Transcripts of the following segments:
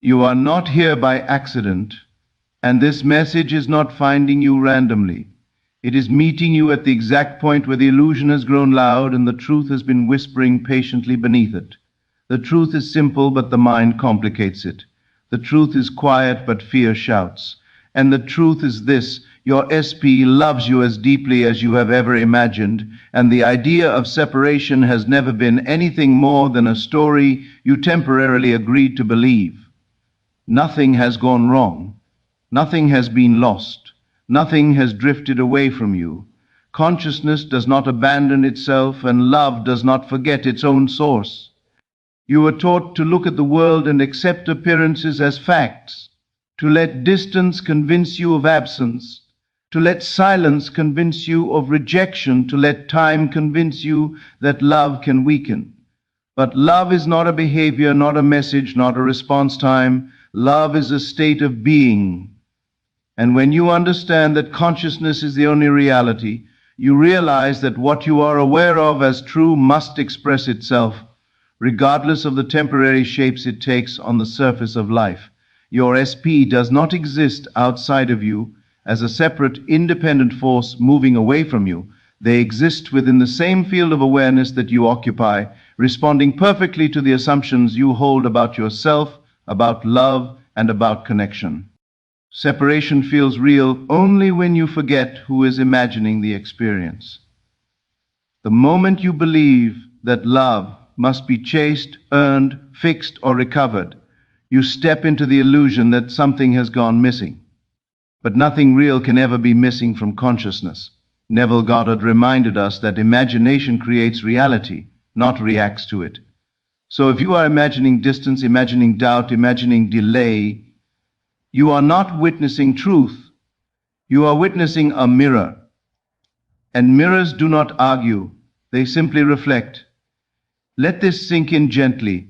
You are not here by accident, and this message is not finding you randomly. It is meeting you at the exact point where the illusion has grown loud and the truth has been whispering patiently beneath it. The truth is simple, but the mind complicates it. The truth is quiet, but fear shouts. And the truth is this: your SP loves you as deeply as you have ever imagined, and the idea of separation has never been anything more than a story you temporarily agreed to believe. Nothing has gone wrong. Nothing has been lost. Nothing has drifted away from you. Consciousness does not abandon itself, and love does not forget its own source. You were taught to look at the world and accept appearances as facts, to let distance convince you of absence, to let silence convince you of rejection, to let time convince you that love can weaken. But love is not a behavior, not a message, not a response time. Love is a state of being. And when you understand that consciousness is the only reality, you realize that what you are aware of as true must express itself, regardless of the temporary shapes it takes on the surface of life. Your SP does not exist outside of you as a separate, independent force moving away from you. They exist within the same field of awareness that you occupy, responding perfectly to the assumptions you hold about yourself, about love, and about connection. Separation feels real only when you forget who is imagining the experience. The moment you believe that love must be chased, earned, fixed, or recovered, you step into the illusion that something has gone missing. But nothing real can ever be missing from consciousness. Neville Goddard reminded us that imagination creates reality, not reacts to it. So if you are imagining distance, imagining doubt, imagining delay, you are not witnessing truth. You are witnessing a mirror. And mirrors do not argue, they simply reflect. Let this sink in gently.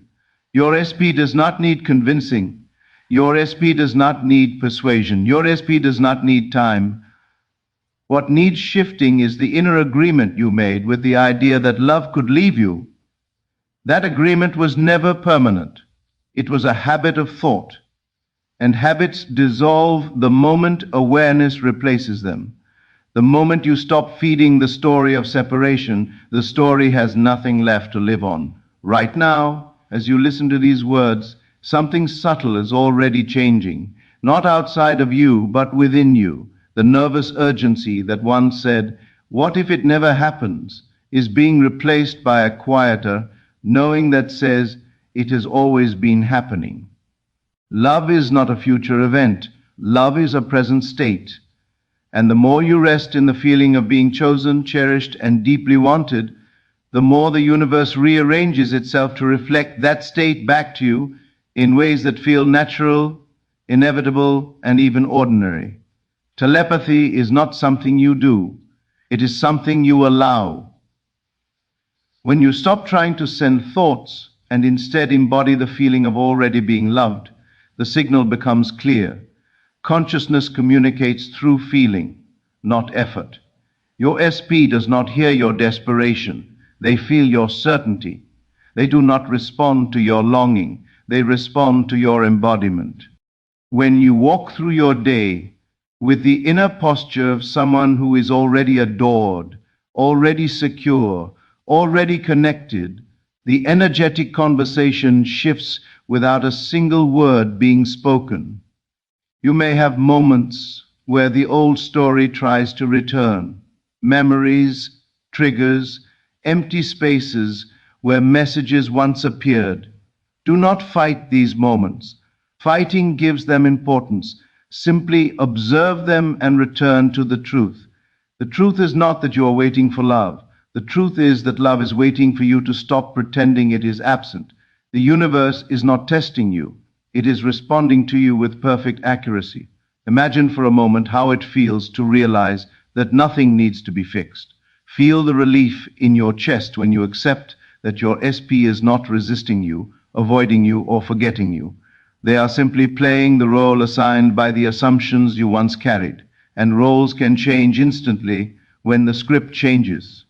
Your SP does not need convincing. Your SP does not need persuasion. Your SP does not need time. What needs shifting is the inner agreement you made with the idea that love could leave you. That agreement was never permanent. It was a habit of thought. And habits dissolve the moment awareness replaces them. The moment you stop feeding the story of separation, the story has nothing left to live on. Right now, as you listen to these words, something subtle is already changing, not outside of you, but within you. The nervous urgency that once said, "What if it never happens?" is being replaced by a quieter knowing that says, "It has always been happening." Love is not a future event. Love is a present state. And the more you rest in the feeling of being chosen, cherished, and deeply wanted, the more the universe rearranges itself to reflect that state back to you in ways that feel natural, inevitable, and even ordinary. Telepathy is not something you do. It is something you allow. When you stop trying to send thoughts and instead embody the feeling of already being loved, the signal becomes clear. Consciousness communicates through feeling, not effort. Your SP does not hear your desperation. They feel your certainty. They do not respond to your longing. They respond to your embodiment. When you walk through your day with the inner posture of someone who is already adored, already secure, already connected, the energetic conversation shifts without a single word being spoken. You may have moments where the old story tries to return, memories, triggers, empty spaces where messages once appeared. Do not fight these moments. Fighting gives them importance. Simply observe them and return to the truth. The truth is not that you are waiting for love. The truth is that love is waiting for you to stop pretending it is absent. The universe is not testing you. It is responding to you with perfect accuracy. Imagine for a moment how it feels to realize that nothing needs to be fixed. Feel the relief in your chest when you accept that your SP is not resisting you, avoiding you, or forgetting you. They are simply playing the role assigned by the assumptions you once carried, and roles can change instantly when the script changes.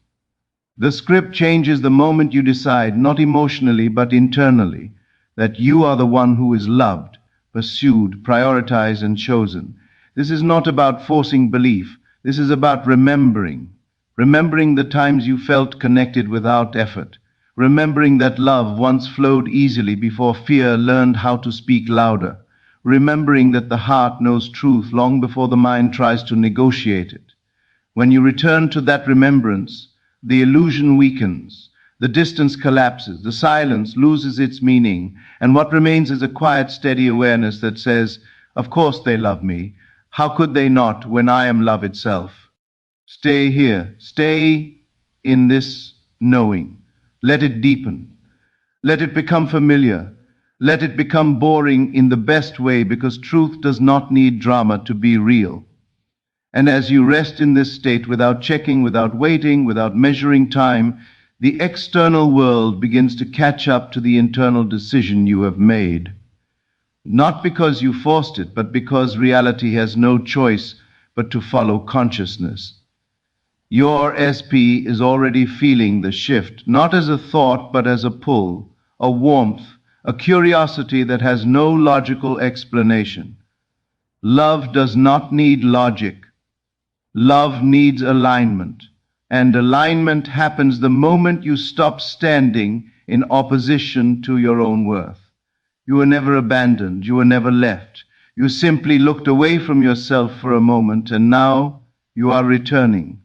The script changes the moment you decide, not emotionally but internally, that you are the one who is loved, pursued, prioritized, and chosen. This is not about forcing belief. This is about remembering. Remembering the times you felt connected without effort. Remembering that love once flowed easily before fear learned how to speak louder. Remembering that the heart knows truth long before the mind tries to negotiate it. When you return to that remembrance, the illusion weakens, the distance collapses, the silence loses its meaning, and what remains is a quiet, steady awareness that says, "Of course they love me. How could they not when I am love itself?" Stay here, stay in this knowing. Let it deepen. Let it become familiar. Let it become boring in the best way, because truth does not need drama to be real. And as you rest in this state without checking, without waiting, without measuring time, the external world begins to catch up to the internal decision you have made. Not because you forced it, but because reality has no choice but to follow consciousness. Your SP is already feeling the shift, not as a thought, but as a pull, a warmth, a curiosity that has no logical explanation. Love does not need logic. Love needs alignment. And alignment happens the moment you stop standing in opposition to your own worth. You were never abandoned. You were never left. You simply looked away from yourself for a moment, and now you are returning.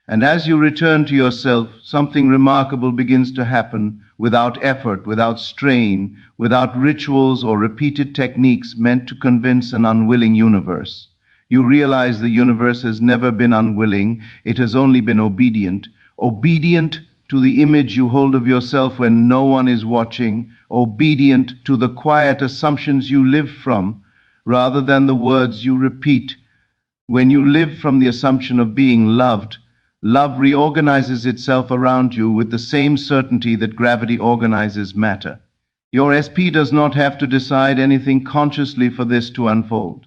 And as you return to yourself, something remarkable begins to happen without effort, without strain, without rituals or repeated techniques meant to convince an unwilling universe. You realize the universe has never been unwilling, it has only been obedient. Obedient to the image you hold of yourself when no one is watching, obedient to the quiet assumptions you live from, rather than the words you repeat. When you live from the assumption of being loved, love reorganizes itself around you with the same certainty that gravity organizes matter. Your SP does not have to decide anything consciously for this to unfold.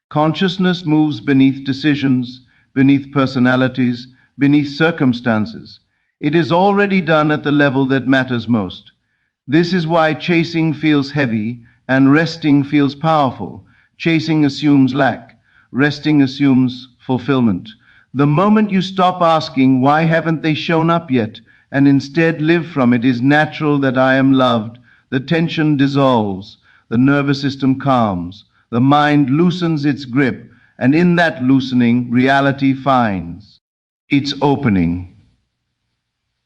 Consciousness moves beneath decisions, beneath personalities, beneath circumstances. It is already done at the level that matters most. This is why chasing feels heavy and resting feels powerful. Chasing assumes lack. Resting assumes fulfillment. The moment you stop asking, "Why haven't they shown up yet?" and instead live from "It is natural that I am loved," the tension dissolves, the nervous system calms, the mind loosens its grip, and in that loosening, reality finds its opening.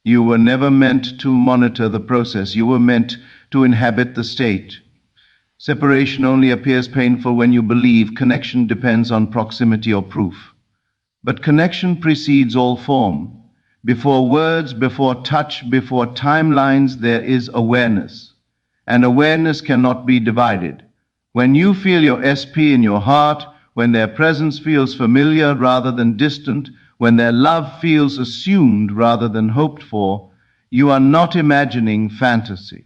You were never meant to monitor the process. You were meant to inhabit the state. Separation only appears painful when you believe connection depends on proximity or proof. But connection precedes all form. Before words, before touch, before timelines, there is awareness. And awareness cannot be divided. When you feel your SP in your heart, when their presence feels familiar rather than distant, when their love feels assumed rather than hoped for, you are not imagining fantasy.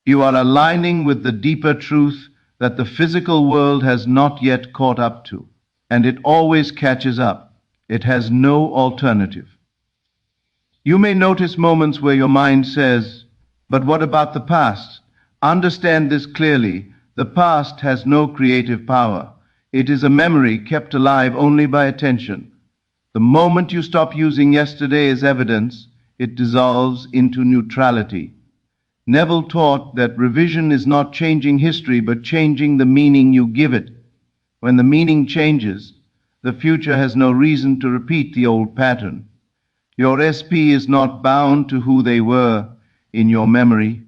You are aligning with the deeper truth that the physical world has not yet caught up to, and it always catches up. It has no alternative. You may notice moments where your mind says, "But what about the past?" Understand this clearly. The past has no creative power. It is a memory kept alive only by attention. The moment you stop using yesterday as evidence, it dissolves into neutrality. Neville taught that revision is not changing history, but changing the meaning you give it. When the meaning changes, the future has no reason to repeat the old pattern. Your SP is not bound to who they were in your memory.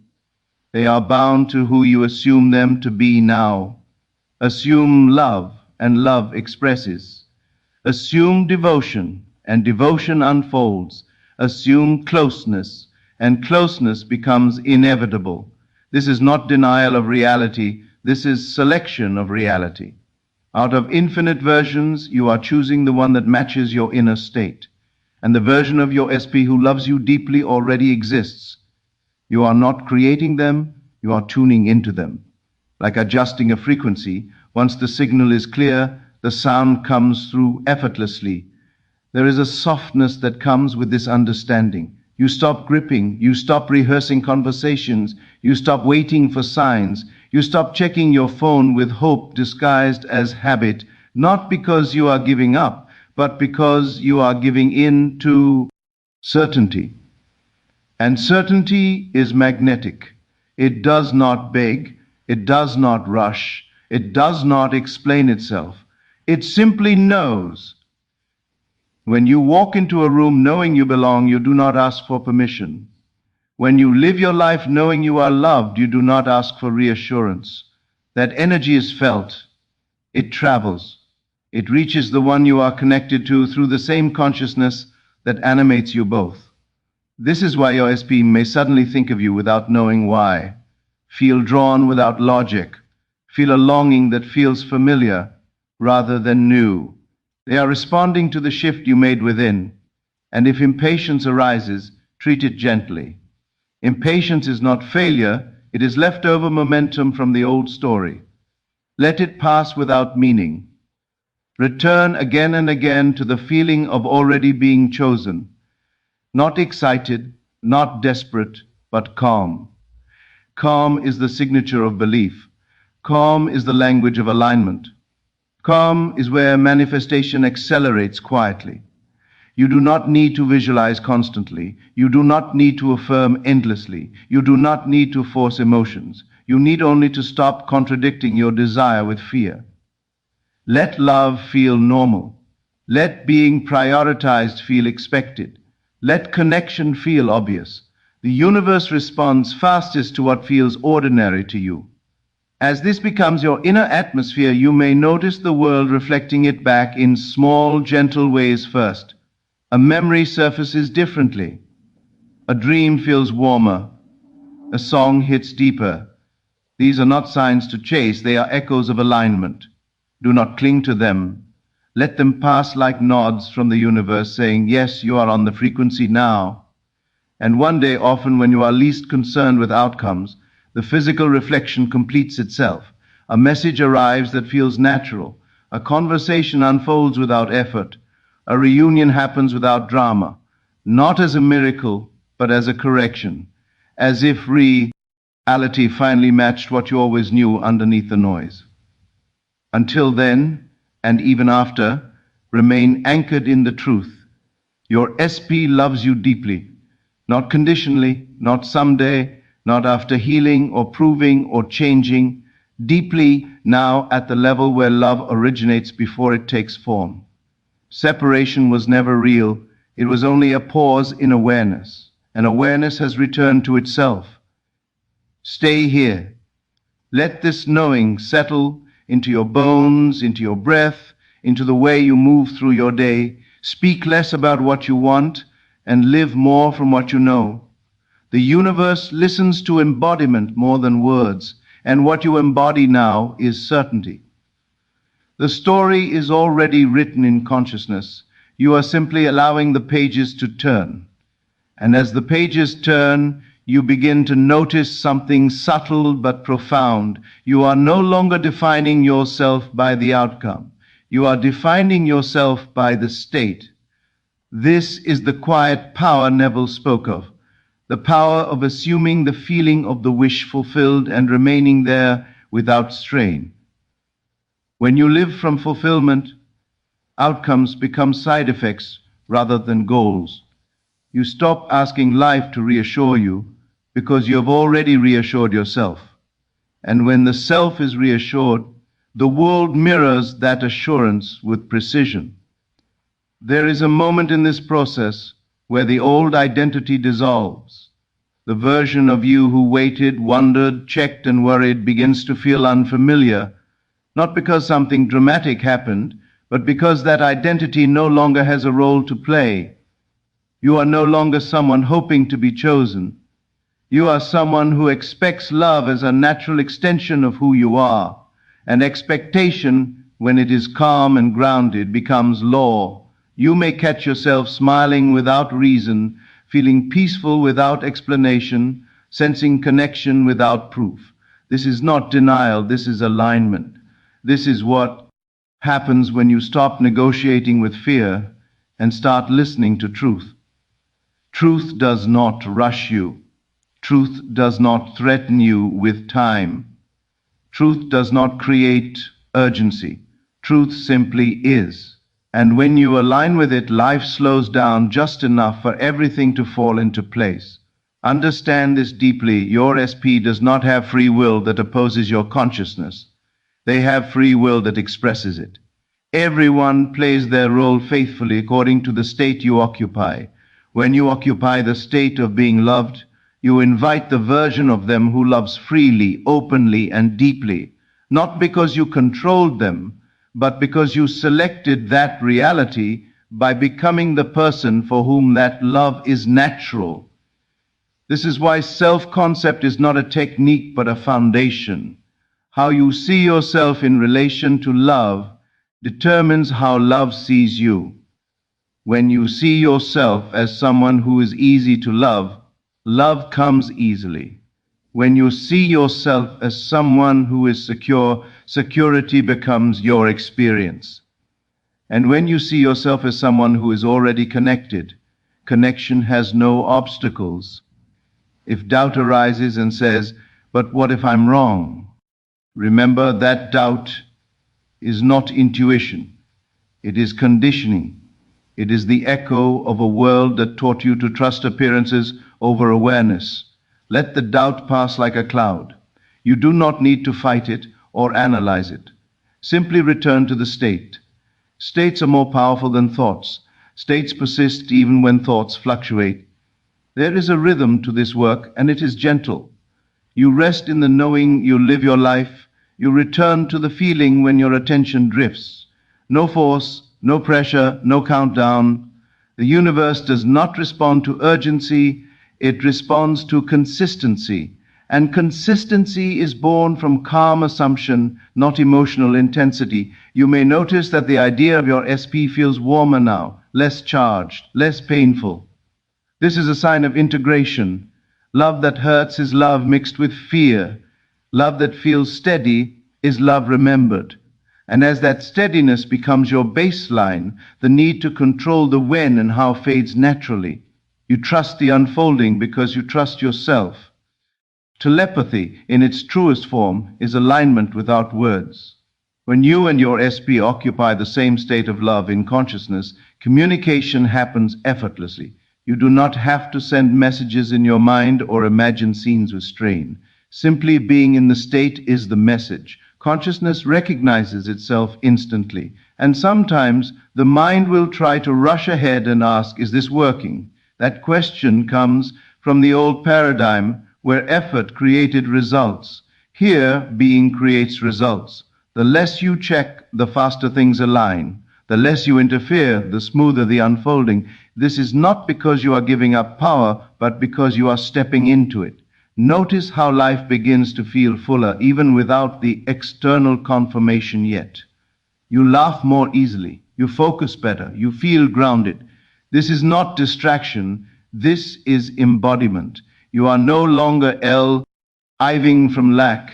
They are bound to who you assume them to be now. Assume love, and love expresses. Assume devotion, and devotion unfolds. Assume closeness, and closeness becomes inevitable. This is not denial of reality. This is selection of reality. Out of infinite versions, you are choosing the one that matches your inner state. And the version of your SP who loves you deeply already exists. You are not creating them, you are tuning into them. Like adjusting a frequency, once the signal is clear, the sound comes through effortlessly. There is a softness that comes with this understanding. You stop gripping, you stop rehearsing conversations, you stop waiting for signs. You stop checking your phone with hope disguised as habit, not because you are giving up, but because you are giving in to certainty. And certainty is magnetic. It does not beg, it does not rush, it does not explain itself. It simply knows. When you walk into a room knowing you belong, you do not ask for permission. When you live your life knowing you are loved, you do not ask for reassurance. That energy is felt. It travels. It reaches the one you are connected to through the same consciousness that animates you both. This is why your SP may suddenly think of you without knowing why, feel drawn without logic, feel a longing that feels familiar rather than new. They are responding to the shift you made within, and if impatience arises, treat it gently. Impatience is not failure, it is leftover momentum from the old story. Let it pass without meaning. Return again and again to the feeling of already being chosen. Not excited, not desperate, but calm. Calm is the signature of belief. Calm is the language of alignment. Calm is where manifestation accelerates quietly. You do not need to visualize constantly. You do not need to affirm endlessly. You do not need to force emotions. You need only to stop contradicting your desire with fear. Let love feel normal. Let being prioritized feel expected. Let connection feel obvious. The universe responds fastest to what feels ordinary to you. As this becomes your inner atmosphere, you may notice the world reflecting it back in small, gentle ways first. A memory surfaces differently. A dream feels warmer. A song hits deeper. These are not signs to chase, they are echoes of alignment. Do not cling to them. Let them pass like nods from the universe saying, yes, you are on the frequency now. And one day, often when you are least concerned with outcomes, the physical reflection completes itself. A message arrives that feels natural. A conversation unfolds without effort. A reunion happens without drama, not as a miracle, but as a correction, as if reality finally matched what you always knew underneath the noise. Until then, and even after, remain anchored in the truth. Your SP loves you deeply, not conditionally, not someday, not after healing or proving or changing, deeply now at the level where love originates before it takes form. Separation was never real. It was only a pause in awareness, and awareness has returned to itself. Stay here. Let this knowing settle into your bones, into your breath, into the way you move through your day. Speak less about what you want and live more from what you know. The universe listens to embodiment more than words, and what you embody now is certainty. The story is already written in consciousness. You are simply allowing the pages to turn. And as the pages turn, you begin to notice something subtle but profound. You are no longer defining yourself by the outcome. You are defining yourself by the state. This is the quiet power Neville spoke of. The power of assuming the feeling of the wish fulfilled and remaining there without strain. When you live from fulfillment, outcomes become side effects rather than goals. You stop asking life to reassure you because you have already reassured yourself. And when the self is reassured, the world mirrors that assurance with precision. There is a moment in this process where the old identity dissolves. The version of you who waited, wondered, checked, and worried begins to feel unfamiliar, not because something dramatic happened, but because that identity no longer has a role to play. You are no longer someone hoping to be chosen. You are someone who expects love as a natural extension of who you are. And expectation, when it is calm and grounded, becomes law. You may catch yourself smiling without reason, feeling peaceful without explanation, sensing connection without proof. This is not denial, this is alignment. This is what happens when you stop negotiating with fear and start listening to truth. Truth does not rush you. Truth does not threaten you with time. Truth does not create urgency. Truth simply is. And when you align with it, life slows down just enough for everything to fall into place. Understand this deeply. Your SP does not have free will that opposes your consciousness. They have free will that expresses it. Everyone plays their role faithfully according to the state you occupy. When you occupy the state of being loved, you invite the version of them who loves freely, openly, and deeply, not because you controlled them, but because you selected that reality by becoming the person for whom that love is natural. This is why self-concept is not a technique but a foundation. How you see yourself in relation to love determines how love sees you. When you see yourself as someone who is easy to love, love comes easily. When you see yourself as someone who is secure, security becomes your experience. And when you see yourself as someone who is already connected, connection has no obstacles. If doubt arises and says, "But what if I'm wrong?" Remember that doubt is not intuition. It is conditioning. It is the echo of a world that taught you to trust appearances over awareness. Let the doubt pass like a cloud. You do not need to fight it or analyze it. Simply return to the state. States are more powerful than thoughts. States persist even when thoughts fluctuate. There is a rhythm to this work, and it is gentle. You rest in the knowing you live your life. You return to the feeling when your attention drifts. No force, no pressure, no countdown. The universe does not respond to urgency, it responds to consistency. And consistency is born from calm assumption, not emotional intensity. You may notice that the idea of your SP feels warmer now, less charged, less painful. This is a sign of integration. Love that hurts is love mixed with fear. Love that feels steady is love remembered. And as that steadiness becomes your baseline, the need to control the when and how fades naturally. You trust the unfolding because you trust yourself. Telepathy, in its truest form, is alignment without words. When you and your SP occupy the same state of love in consciousness, communication happens effortlessly. You do not have to send messages in your mind or imagine scenes with strain. Simply being in the state is the message. Consciousness recognizes itself instantly, and sometimes the mind will try to rush ahead and ask, "Is this working?" That question comes from the old paradigm where effort created results. Here, being creates results. The less you check, the faster things align. The less you interfere, the smoother the unfolding. This is not because you are giving up power, but because you are stepping into it. Notice how life begins to feel fuller, even without the external confirmation yet. You laugh more easily. You focus better. You feel grounded. This is not distraction. This is embodiment. You are no longer iving from lack,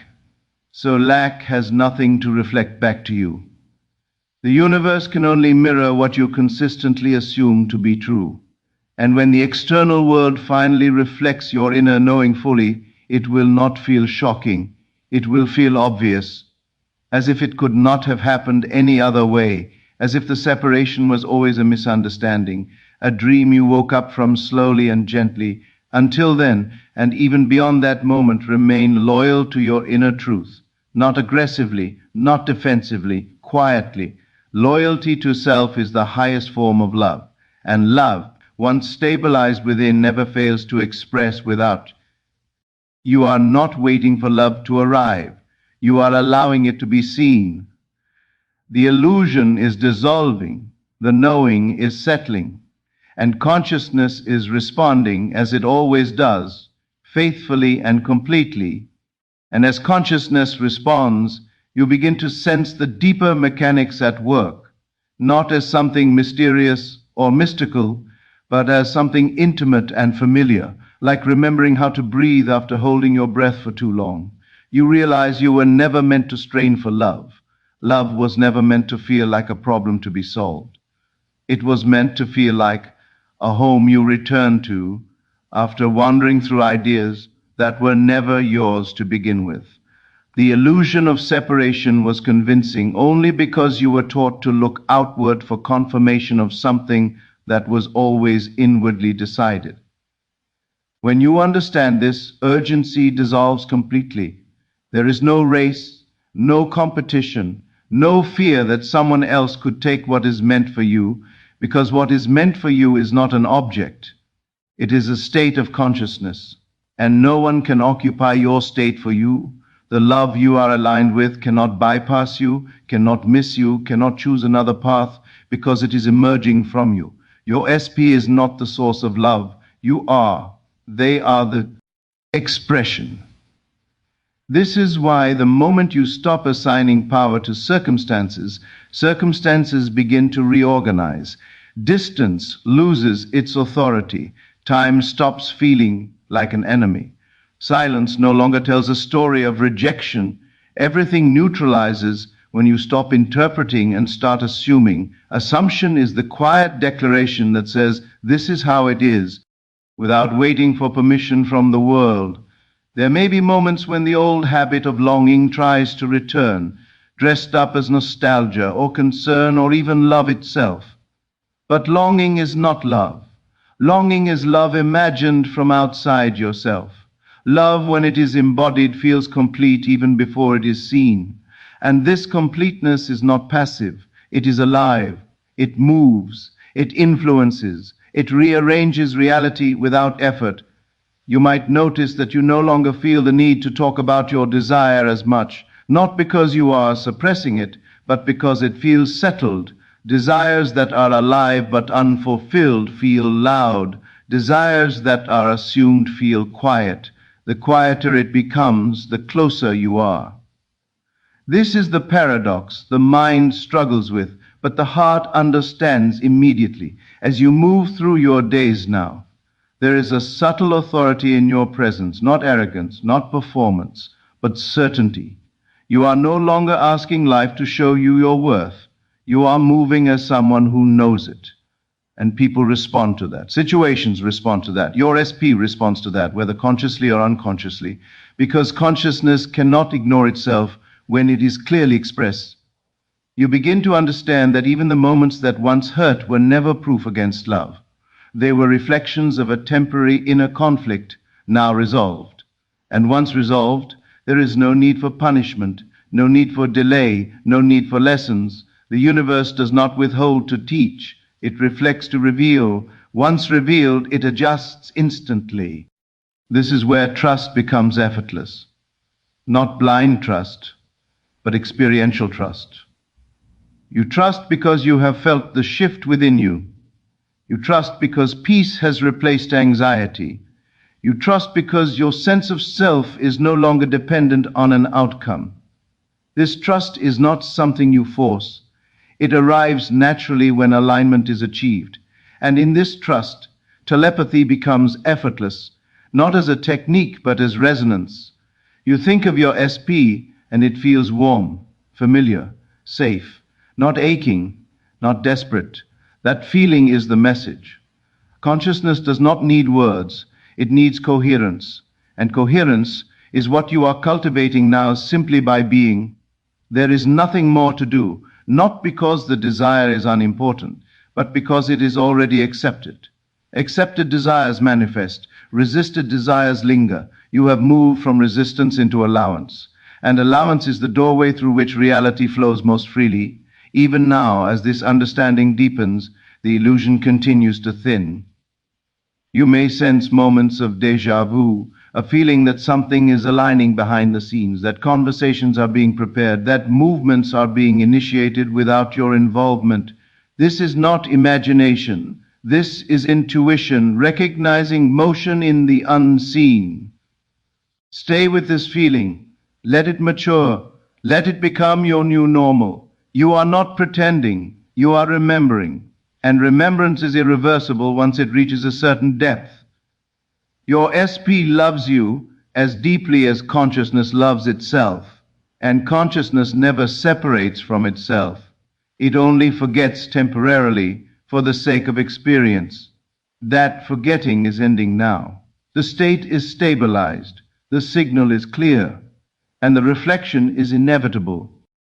so lack has nothing to reflect back to you. The universe can only mirror what you consistently assume to be true. And when the external world finally reflects your inner knowing fully, it will not feel shocking. It will feel obvious, as if it could not have happened any other way, as if the separation was always a misunderstanding, a dream you woke up from slowly and gently. Until then, and even beyond that moment, remain loyal to your inner truth, not aggressively, not defensively, quietly. Loyalty to self is the highest form of love, and love, once stabilized within, never fails to express without. You are not waiting for love to arrive. You are allowing it to be seen. The illusion is dissolving, the knowing is settling, and consciousness is responding as it always does, faithfully and completely. And as consciousness responds, you begin to sense the deeper mechanics at work, not as something mysterious or mystical, but as something intimate and familiar, like remembering how to breathe after holding your breath for too long. You realize you were never meant to strain for love. Love was never meant to feel like a problem to be solved. It was meant to feel like a home you return to after wandering through ideas that were never yours to begin with. The illusion of separation was convincing only because you were taught to look outward for confirmation of something that was always inwardly decided. When you understand this, urgency dissolves completely. There is no race, no competition, no fear that someone else could take what is meant for you, because what is meant for you is not an object. It is a state of consciousness, and no one can occupy your state for you. The love you are aligned with cannot bypass you, cannot miss you, cannot choose another path, because it is emerging from you. Your SP is not the source of love. You are. They are the expression. This is why the moment you stop assigning power to circumstances, circumstances begin to reorganize. Distance loses its authority. Time stops feeling like an enemy. Silence no longer tells a story of rejection. Everything neutralizes when you stop interpreting and start assuming. Assumption is the quiet declaration that says, "This is how it is," without waiting for permission from the world. There may be moments when the old habit of longing tries to return, dressed up as nostalgia or concern or even love itself. But longing is not love. Longing is love imagined from outside yourself. Love, when it is embodied, feels complete even before it is seen. And this completeness is not passive. It is alive. It moves. It influences. It rearranges reality without effort. You might notice that you no longer feel the need to talk about your desire as much, not because you are suppressing it, but because it feels settled. Desires that are alive but unfulfilled feel loud. Desires that are assumed feel quiet. The quieter it becomes, the closer you are. This is the paradox the mind struggles with, but the heart understands immediately. As you move through your days now, there is a subtle authority in your presence, not arrogance, not performance, but certainty. You are no longer asking life to show you your worth. You are moving as someone who knows it. And people respond to that. Situations respond to that. Your SP responds to that, whether consciously or unconsciously, because consciousness cannot ignore itself when it is clearly expressed. You begin to understand that even the moments that once hurt were never proof against love. They were reflections of a temporary inner conflict, now resolved. And once resolved, there is no need for punishment, no need for delay, no need for lessons. The universe does not withhold to teach. It reflects to reveal. Once revealed, it adjusts instantly. This is where trust becomes effortless. Not blind trust, but experiential trust. You trust because you have felt the shift within you. You trust because peace has replaced anxiety. You trust because your sense of self is no longer dependent on an outcome. This trust is not something you force. It arrives naturally when alignment is achieved. And in this trust, telepathy becomes effortless, not as a technique, but as resonance. You think of your SP, and it feels warm, familiar, safe, not aching, not desperate. That feeling is the message. Consciousness does not need words. It needs coherence. And coherence is what you are cultivating now simply by being. There is nothing more to do. Not because the desire is unimportant, but because it is already accepted. Accepted desires manifest, resisted desires linger. You have moved from resistance into allowance, and allowance is the doorway through which reality flows most freely. Even now, as this understanding deepens, the illusion continues to thin. You may sense moments of déjà vu, a feeling that something is aligning behind the scenes, that conversations are being prepared, that movements are being initiated without your involvement. This is not imagination. This is intuition, recognizing motion in the unseen. Stay with this feeling. Let it mature. Let it become your new normal. You are not pretending. You are remembering. And remembrance is irreversible once it reaches a certain depth. Your SP loves you as deeply as consciousness loves itself, and consciousness never separates from itself. It only forgets temporarily for the sake of experience. That forgetting is ending now. The state is stabilized. The signal is clear. and the reflection is inevitable.